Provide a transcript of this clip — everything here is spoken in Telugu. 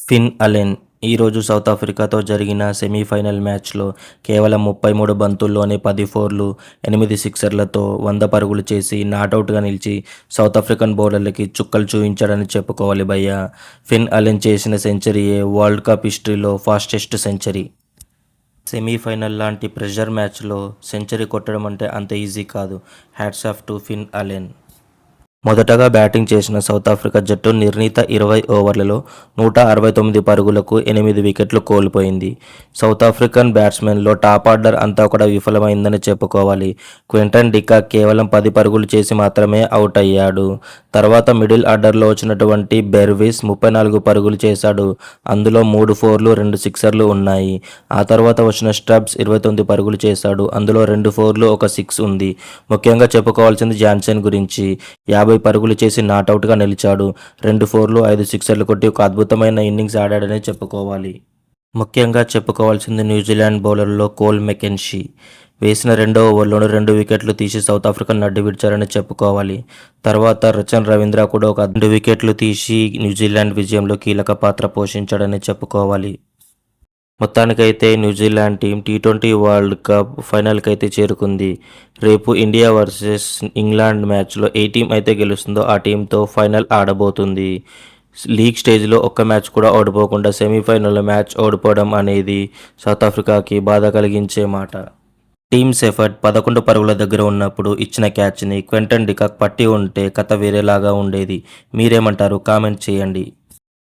ఫిన్ అలెన్ ఈరోజు సౌత్ ఆఫ్రికాతో జరిగిన సెమీఫైనల్ మ్యాచ్లో కేవలం 33 బంతుల్లోనే 10 ఫోర్లు, 8 సిక్సర్లతో 100 పరుగులు చేసి నాటౌట్గా నిలిచి సౌత్ ఆఫ్రికన్ బౌలర్లకి చుక్కలు చూయించాడని చెప్పుకోవాలి భయ్యా. ఫిన్ అలెన్ చేసిన సెంచరీయే వరల్డ్ కప్ హిస్టరీలో ఫాస్టెస్ట్ సెంచరీ. సెమీఫైనల్ లాంటి ప్రెషర్ మ్యాచ్లో సెంచరీ కొట్టడం అంటే అంత ఈజీ కాదు. Hats off to Finn Allen. మొదటగా బ్యాటింగ్ చేసిన సౌత్ ఆఫ్రికా జట్టు నిర్ణీత 20 ఓవర్లలో 169 పరుగులకు 8 వికెట్లు కోల్పోయింది. సౌత్ ఆఫ్రికన్ బ్యాట్స్మెన్లో టాప్ ఆర్డర్ అంతా కూడా విఫలమైందని చెప్పుకోవాలి. క్వింటన్ డికాక్ కేవలం 10 పరుగులు చేసి మాత్రమే అవుట్ అయ్యాడు. తర్వాత మిడిల్ ఆర్డర్లో వచ్చినటువంటి బెర్విస్ 34 పరుగులు చేశాడు. అందులో 3 ఫోర్లు 2 సిక్సర్లు ఉన్నాయి. ఆ తర్వాత వచ్చిన స్టబ్స్ 29 పరుగులు చేశాడు. అందులో 2 ఫోర్లు 1 సిక్స్ ఉంది. ముఖ్యంగా చెప్పుకోవాల్సింది జాన్సన్ గురించి. 50 పరుగులు చేసి నాటౌట్గా నిలిచాడు. 2 ఫోర్లు 5 సిక్సర్లు కొట్టి ఒక అద్భుతమైన ఇన్నింగ్స్ ఆడాడనే చెప్పుకోవాలి. ముఖ్యంగా చెప్పుకోవాల్సింది న్యూజిలాండ్ బౌలర్లో కోల్ మెకెన్షీ. వేసిన 2వ ఓవర్లోనూ 2 వికెట్లు తీసి సౌత్ ఆఫ్రికా నడ్డి విడిచారని చెప్పుకోవాలి. తర్వాత రచన్ రవీంద్ర కూడా ఒక 2 వికెట్లు తీసి న్యూజిలాండ్ విజయంలో కీలక పాత్ర పోషించాడని చెప్పుకోవాలి. మొత్తానికైతే న్యూజిలాండ్ టీం టీ20 వరల్డ్ కప్ ఫైనల్కి అయితే చేరుకుంది. రేపు ఇండియా వర్సెస్ ఇంగ్లాండ్ మ్యాచ్లో ఏ టీం అయితే గెలుస్తుందో ఆ టీంతో ఫైనల్ ఆడబోతుంది. లీగ్ స్టేజ్లో ఒక్క మ్యాచ్ కూడా ఓడిపోకుండా సెమీఫైనల్ మ్యాచ్ ఓడిపోవడం అనేది సౌత్ ఆఫ్రికాకి బాధ కలిగించే మాట. టీమ్స్ ఎఫర్ట్ 11 పరుగుల దగ్గర ఉన్నప్పుడు ఇచ్చిన క్యాచ్ని క్వింటన్ డికాక్ పట్టి ఉంటే కథ వేరేలాగా ఉండేది. మీరేమంటారు? కామెంట్ చేయండి.